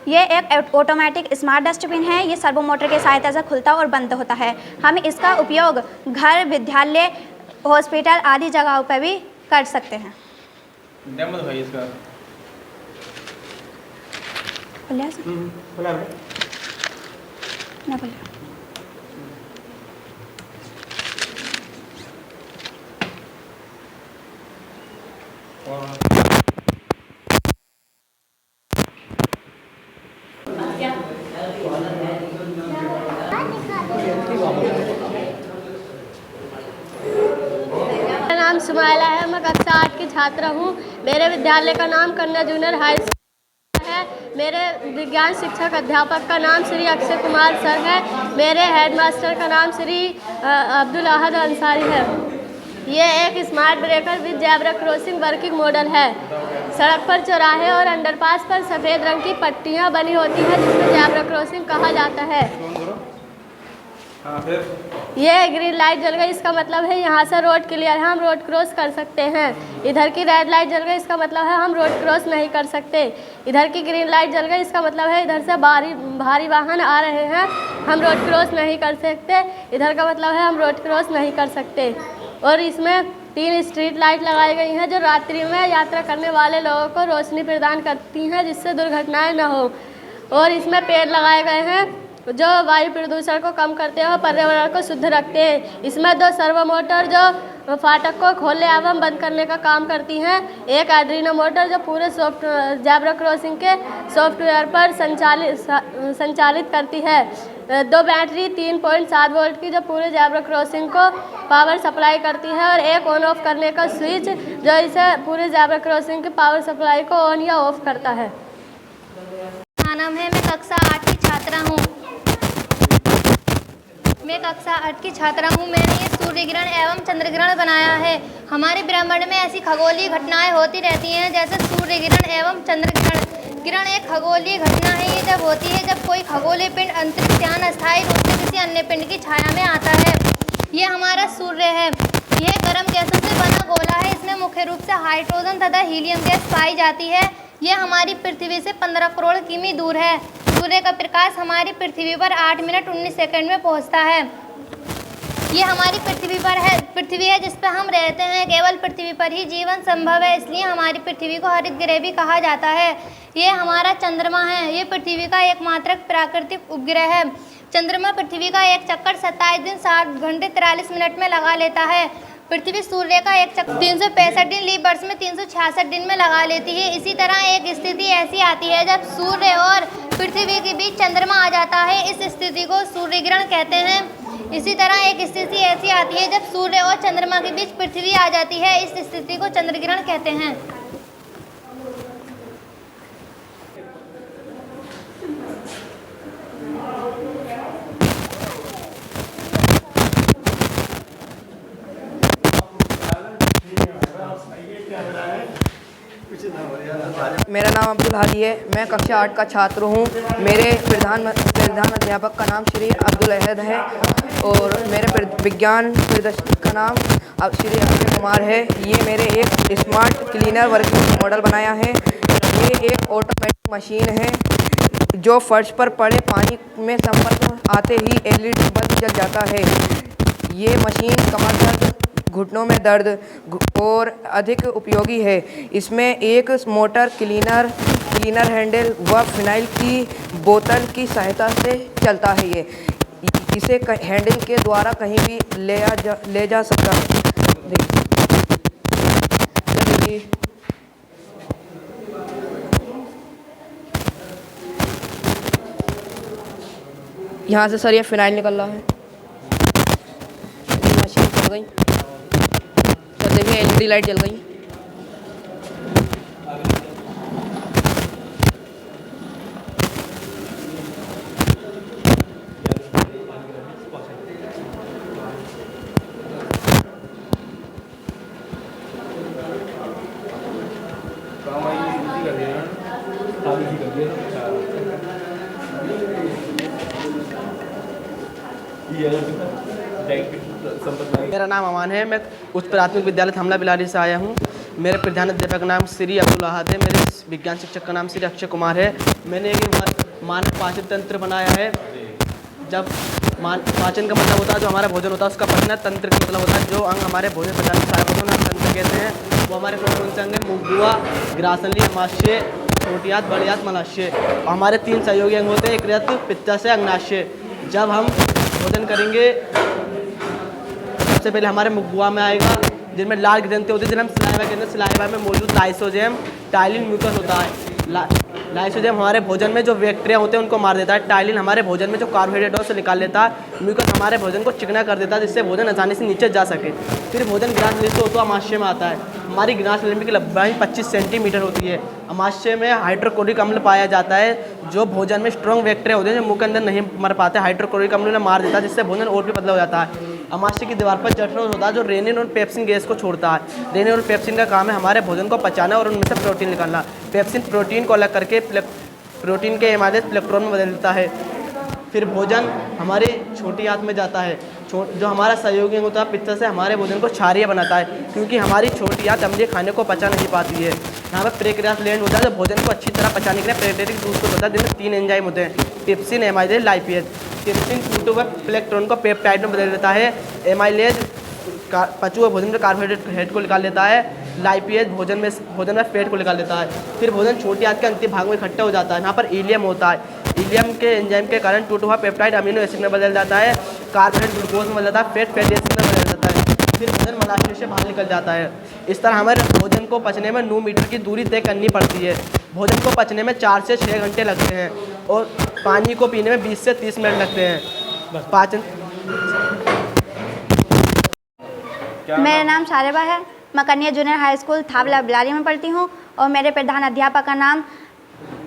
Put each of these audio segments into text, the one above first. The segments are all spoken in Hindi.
ये एक ऑटोमेटिक स्मार्ट डस्टबिन है। ये सर्वो मोटर की सहायता से खुलता और बंद होता है। हम इसका उपयोग घर, विद्यालय, हॉस्पिटल आदि जगहों पर भी कर सकते हैं। डेमो भाई इसका खुला ना बोलिए। मेरा नाम सुमाइला है। मैं कक्षा 8 की छात्र हूँ। मेरे विद्यालय का नाम कन्या जूनियर हाई स्कूल है। मेरे विज्ञान शिक्षक अध्यापक का नाम श्री अक्षय कुमार सर है। मेरे हेडमास्टर का नाम श्री अब्दुल अहद अंसारी है। ये एक smart breaker with zebra crossing working model है। सड़क पर चौराहे और अंडरपास पर सफ़ेद रंग की पट्टियाँ बनी होती हैं जिसमें ज़ेब्रा क्रॉसिंग कहा जाता है। ये ग्रीन लाइट जल गई, इसका मतलब है यहाँ से रोड क्लियर है, हम रोड क्रॉस कर सकते हैं। इधर की रेड लाइट जल गई, इसका मतलब है हम रोड क्रॉस नहीं कर सकते। इधर की ग्रीन लाइट जल गई, इसका मतलब है इधर से भारी वाहन आ रहे हैं, हम रोड क्रॉस नहीं कर सकते। इधर का मतलब है हम रोड क्रॉस नहीं कर सकते। और इसमें 3 स्ट्रीट लाइट लगाई गई हैं जो रात्रि में यात्रा करने वाले लोगों को रोशनी प्रदान करती हैं जिससे दुर्घटनाएं न हो। और इसमें पेड़ लगाए गए हैं जो वायु प्रदूषण को कम करते हैं और पर्यावरण को शुद्ध रखते हैं। इसमें 2 सर्वो मोटर जो फाटक को खोलने एवं बंद करने का काम करती हैं। एक आर्डिनो मोटर जो पूरे ज़ेब्रा क्रॉसिंग के सॉफ्टवेयर पर संचालित करती है। 2 बैटरी 3.7 वोल्ट की जो पूरे ज़ेब्रा क्रॉसिंग को पावर सप्लाई करती है। और एक ऑन ऑफ करने का स्विच जो इसे पूरे ज़ेब्रा क्रॉसिंग के पावर सप्लाई को ऑन या ऑफ करता है। मेरा नाम है, मैं कक्षा 8 की छात्रा हूँ। मैंने ये सूर्य ग्रहण एवं चंद्र ग्रहण बनाया है। हमारे ब्रह्मांड में ऐसी खगोलीय घटनाएं होती रहती हैं जैसे सूर्य ग्रहण एवं चंद्र ग्रहण। ग्रहण एक खगोलीय घटना है। ये जब होती है जब कोई खगोलीय पिंड अंतरिक्ष यान अस्थायी रूप से किसी अन्य पिंड की छाया में आता है। ये हमारा सूर्य है। यह गर्म गैसों से बना गोला है। इसमें मुख्य रूप से हाइड्रोजन तथा हीलियम गैस पाई जाती है। यह हमारी पृथ्वी से 15 करोड़ किमी दूर है। सूर्य का प्रकाश हमारी पृथ्वी पर 8 मिनट 19 सेकंड में पहुंचता है। ये हमारी पृथ्वी है जिस पर हम रहते हैं। केवल पृथ्वी पर ही जीवन संभव है, इसलिए हमारी पृथ्वी को हरित गृह भी कहा जाता है। ये हमारा चंद्रमा है। ये पृथ्वी का एकमात्र प्राकृतिक उपग्रह है। चंद्रमा पृथ्वी का एक चक्कर 27 दिन 7 घंटे 43 मिनट में लगा लेता है। पृथ्वी सूर्य का एक चक्कर 365 दिन लीप वर्ष में 366 दिन में लगा लेती है। इसी तरह एक स्थिति ऐसी आती है जब सूर्य और पृथ्वी के बीच चंद्रमा आ जाता है। इस स्थिति को सूर्य ग्रहण कहते हैं। इसी तरह एक स्थिति ऐसी आती है जब सूर्य और चंद्रमा के बीच पृथ्वी आ जाती है। इस स्थिति को चंद्र ग्रहण कहते हैं। मेरा नाम अब्दुल हादी है। मैं कक्षा 8 का छात्र हूँ। मेरे प्रधान अध्यापक का नाम श्री अब्दुल अहद है और मेरे विज्ञान प्रदर्शक का नाम श्री अक्षय कुमार है। ये मेरे एक स्मार्ट क्लीनर वर्किंग मॉडल बनाया है। ये एक ऑटोमेटिक मशीन है जो फर्श पर पड़े पानी में संपर्क में आते ही LED बल्ब जल जाता है। ये मशीन कमर दर्द, घुटनों में दर्द और अधिक उपयोगी है। इसमें एक मोटर क्लीनर हैंडल व फिनाइल की बोतल की सहायता से चलता है। ये इसे हैंडल के द्वारा कहीं भी ले जा सकता है। देखिए यहाँ से सर ये फिनाइल निकल रहा है। मशीन चल गई सर, देखिए LED लाइट जल गई। मेरा नाम अमान है। मैं उच्च प्राथमिक विद्यालय थमला बिलारी से आया हूँ। मेरे प्रधान अध्यापक का नाम श्री अब्दुल अहद है। मेरे विज्ञान शिक्षक का नाम श्री अक्षय कुमार है। मैंने एक मानव पाचन तंत्र बनाया है। जब पाचन का मतलब होता है जो हमारा भोजन होता है उसका पचना, तंत्र का मतलब होता है जो अंग हमारे भोजन पचाने में सहायक होते हैं तंत्र कहते हैं। वो हमारे कौन कौन से अंग हैं? मुख, ग्रासली, अमाशय, छोटी आंत, बड़ी आंत, मलाशय। और हमारे 3 सहयोगी अंग होते हैं, एक रक्त, पित्ताशय, अग्नाशय। जब हम भोजन करेंगे सबसे पहले हमारे मुख में आएगा जिनमें लाल ग्रंथि होती है, जिन्हें हम सलाइवा कहते हैं। सलाइवा में मौजूद लाइसोजेम टाइलिन म्यूकस होता है। लाइसोजेम हमारे भोजन में जो बैक्टीरिया होते हैं उनको मार देता है। टाइलिन हमारे भोजन में जो कार्बोहाइड्रेट है उसे निकाल लेता है। म्यूकस हमारे भोजन को चिकना कर देता है जिससे भोजन आसानी से नीचे जा सके। फिर भोजन ग्रासनली से होता है अमाशय में आता है। हमारी ग्रासनली की लंबाई 25 सेंटीमीटर होती है। अमाशय में हाइड्रोक्लोरिक अम्ल पाया जाता है जो भोजन में स्ट्रॉन्ग बैक्टीरिया होते हैं जो मुंह के अंदर नहीं मर पाते। हाइड्रोक्लोरिक अम्ल ने मार देता है जिससे भोजन और भी पतला हो जाता है। अमाशय की दीवार पर जठरांश होता है जो रेनिन और पेप्सिन गैस को छोड़ता है। रेनिन और पेप्सिन का काम है हमारे भोजन को पचाना और उनमें से प्रोटीन निकालना। पेप्सिन प्रोटीन को अलग करके प्रोटीन के एमाइलेज इलेक्ट्रॉन में बदल देता है। फिर भोजन हमारे छोटी आंत में जाता है। जो हमारा सहयोगी होता है पित्त से हमारे भोजन को क्षारीय बनाता है क्योंकि हमारी छोटी आंत अम्लीय खाने को पचा नहीं पाती है। यहाँ पर पेनक्रियास ग्लैंड होता है जो भोजन को अच्छी तरह पचाने के लिए पेनक्रियाटिक जूस को होता है जिसमें 3 एंजाइम होते हैं, पेप्सिन, एमाइलेज, लाइपेज। पेप्सिन टूटे हुए इलेक्ट्रॉन को पेप्टाइड में बदल देता है। एमाइलेज पचे हुए भोजन में कार्बोहाइड्रेट को निकाल लेता है। लाइपेज भोजन में फैट को निकाल देता है। फिर भोजन छोटी आंत के अंतिम भाग में इकट्ठा हो जाता है। यहाँ पर इलियम होता है। इलियम के एंजाइम के कारण टूटा हुआ पेप्टाइड अमीनो एसिड में बदल जाता है। कार्बोहाइड्रेट ग्लूकोज में बदल जाता है। फैट फैटी एसिड में बदल जाता है। फिर भोजन मलाशय से बाहर निकल जाता है। इस तरह हमारे भोजन को पचने में 9 मीटर की दूरी तय करनी पड़ती है। भोजन को पचने में 4 से 6 घंटे लगते हैं और पानी को पीने में 20 से 30 मिनट लगते हैं। पाचन। मेरा नाम शारिबा है। मैं कन्या जूनियर हाई स्कूल थावला बिलारी में पढ़ती हूँ और मेरे प्रधान अध्यापक का नाम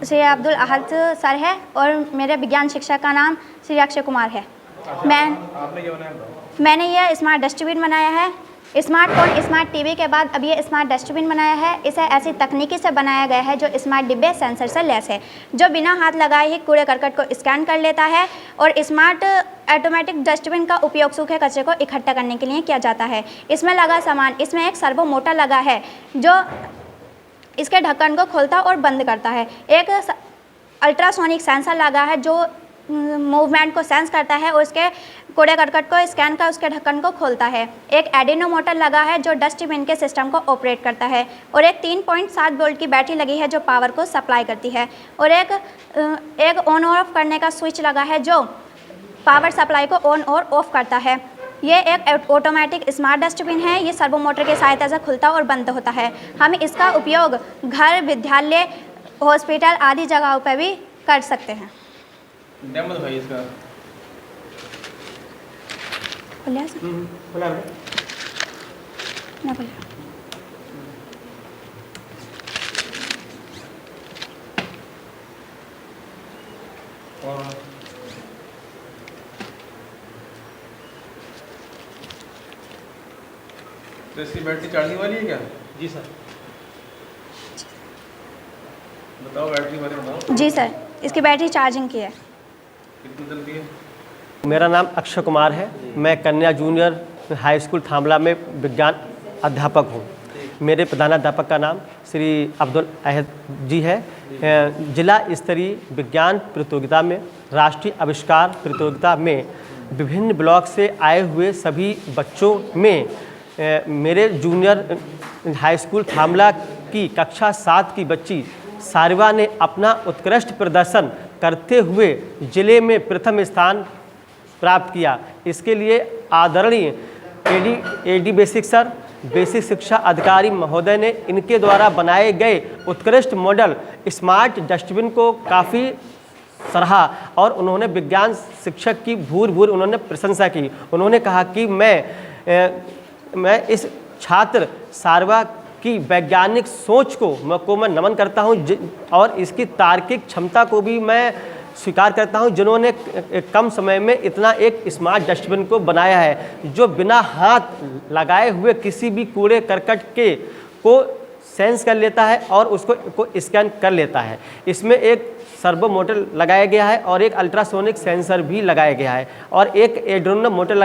श्री अब्दुल अहद सर है और मेरे विज्ञान शिक्षक का नाम श्री अक्षय कुमार है। आपने क्या बनाया? मैंने यह स्मार्ट डस्टबिन बनाया है। स्मार्टफोन, स्मार्ट टीवी के बाद अब ये स्मार्ट डस्टबिन बनाया है। इसे ऐसी तकनीकी से बनाया गया है जो स्मार्ट डिब्बे सेंसर से लैस है जो बिना हाथ लगाए ही कूड़े करकट को स्कैन कर लेता है। और स्मार्ट ऑटोमेटिक डस्टबिन का उपयोग सूखे कचरे को इकट्ठा करने के लिए किया जाता है। इसमें लगा सामान, इसमें एक सर्वो मोटर लगा है जो इसके ढक्कन को खोलता और बंद करता है। एक अल्ट्रासोनिक सेंसर लगा है जो मूवमेंट को सेंस करता है और उसके कूड़े करकट को स्कैन कर उसके ढक्कन को खोलता है। एक एडिनो मोटर लगा है जो डस्टबिन के सिस्टम को ऑपरेट करता है और एक 3.7 वोल्ट की बैटरी लगी है जो पावर को सप्लाई करती है और एक ऑन और ऑफ करने का स्विच लगा है जो पावर सप्लाई को ऑन और ऑफ करता है। ये एक ऑटोमेटिक स्मार्ट डस्टबिन है। ये सर्वो मोटर की सहायता से खुलता और बंद होता है। हम इसका उपयोग घर, विद्यालय, हॉस्पिटल आदि जगहों पर भी कर सकते हैं। डेमो दिखाइए इसका। बोलिए बोला ना बोलिए। तो इसकी बैटरी चार्जिंग वाली है क्या? जी सर। बताओ बैटरी के बारे में बताओ। जी सर, इसकी बैटरी चार्जिंग की है। कितनी चलती है? मेरा नाम अक्षय कुमार है। मैं कन्या जूनियर हाई स्कूल थामला में विज्ञान अध्यापक हूँ। मेरे प्रधानाध्यापक का नाम श्री अब्दुल अहद जी है। जिला स्तरीय विज्ञान प्रतियोगिता में, राष्ट्रीय आविष्कार प्रतियोगिता में विभिन्न ब्लॉक से आए हुए सभी बच्चों में मेरे जूनियर हाई स्कूल थामला की कक्षा 7 की बच्ची शारिबा ने अपना उत्कृष्ट प्रदर्शन करते हुए जिले में प्रथम स्थान प्राप्त किया। इसके लिए आदरणीय एडी बेसिक सर, बेसिक शिक्षा अधिकारी महोदय ने इनके द्वारा बनाए गए उत्कृष्ट मॉडल स्मार्ट डस्टबिन को काफ़ी सराहा और उन्होंने विज्ञान शिक्षक की भूर उन्होंने प्रशंसा की। उन्होंने कहा कि मैं इस छात्र शारिबा की वैज्ञानिक सोच को मैं नमन करता हूं और इसकी तार्किक क्षमता को भी मैं स्वीकार करता हूं, जिन्होंने कम समय में इतना एक स्मार्ट डस्टबिन को बनाया है जो बिना हाथ लगाए हुए किसी भी कूड़े करकट को सेंस कर लेता है और उसको स्कैन कर लेता है। इसमें एक सर्वो मोटर लगाया गया है और एक अल्ट्रासोनिक सेंसर भी लगाया गया है और एक एड्रोनो मोटर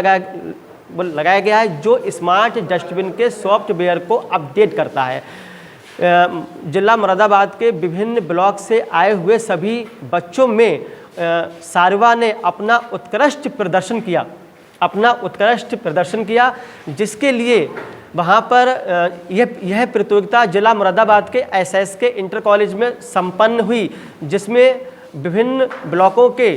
लगाया गया है जो स्मार्ट डस्टबिन के सॉफ्टवेयर को अपडेट करता है। जिला मुरादाबाद के विभिन्न ब्लॉक से आए हुए सभी बच्चों में सारवा ने अपना उत्कृष्ट प्रदर्शन किया जिसके लिए वहाँ पर यह प्रतियोगिता जिला मुरादाबाद के SSK इंटर कॉलेज में संपन्न हुई, जिसमें विभिन्न ब्लॉकों के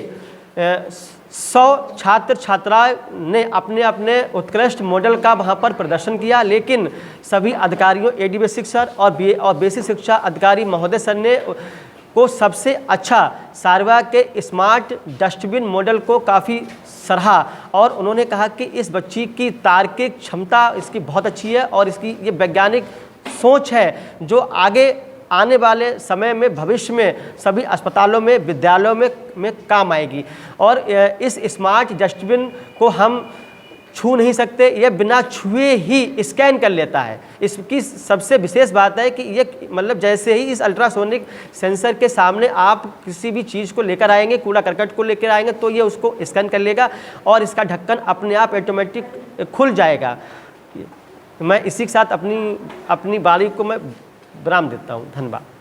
100 छात्र छात्राओं ने अपने अपने उत्कृष्ट मॉडल का वहाँ पर प्रदर्शन किया। लेकिन सभी अधिकारियों AD बेसिक सर और बेसिक शिक्षा अधिकारी महोदय सर ने को सबसे अच्छा सारवा के स्मार्ट डस्टबिन मॉडल को काफ़ी सराहा और उन्होंने कहा कि इस बच्ची की तार्किक क्षमता इसकी बहुत अच्छी है और इसकी ये वैज्ञानिक सोच है जो आगे आने वाले समय में भविष्य में सभी अस्पतालों में विद्यालयों में काम आएगी। और इस स्मार्ट डस्टबिन को हम छू नहीं सकते, यह बिना छुए ही स्कैन कर लेता है। इसकी सबसे विशेष बात है कि ये मतलब जैसे ही इस अल्ट्रासोनिक सेंसर के सामने आप किसी भी चीज़ को लेकर आएंगे, कूड़ा करकट को लेकर आएंगे, तो ये उसको स्कैन कर लेगा और इसका ढक्कन अपने आप ऑटोमेटिक खुल जाएगा। मैं इसी के साथ अपनी बारी को मैं विराम देता हूँ। धन्यवाद।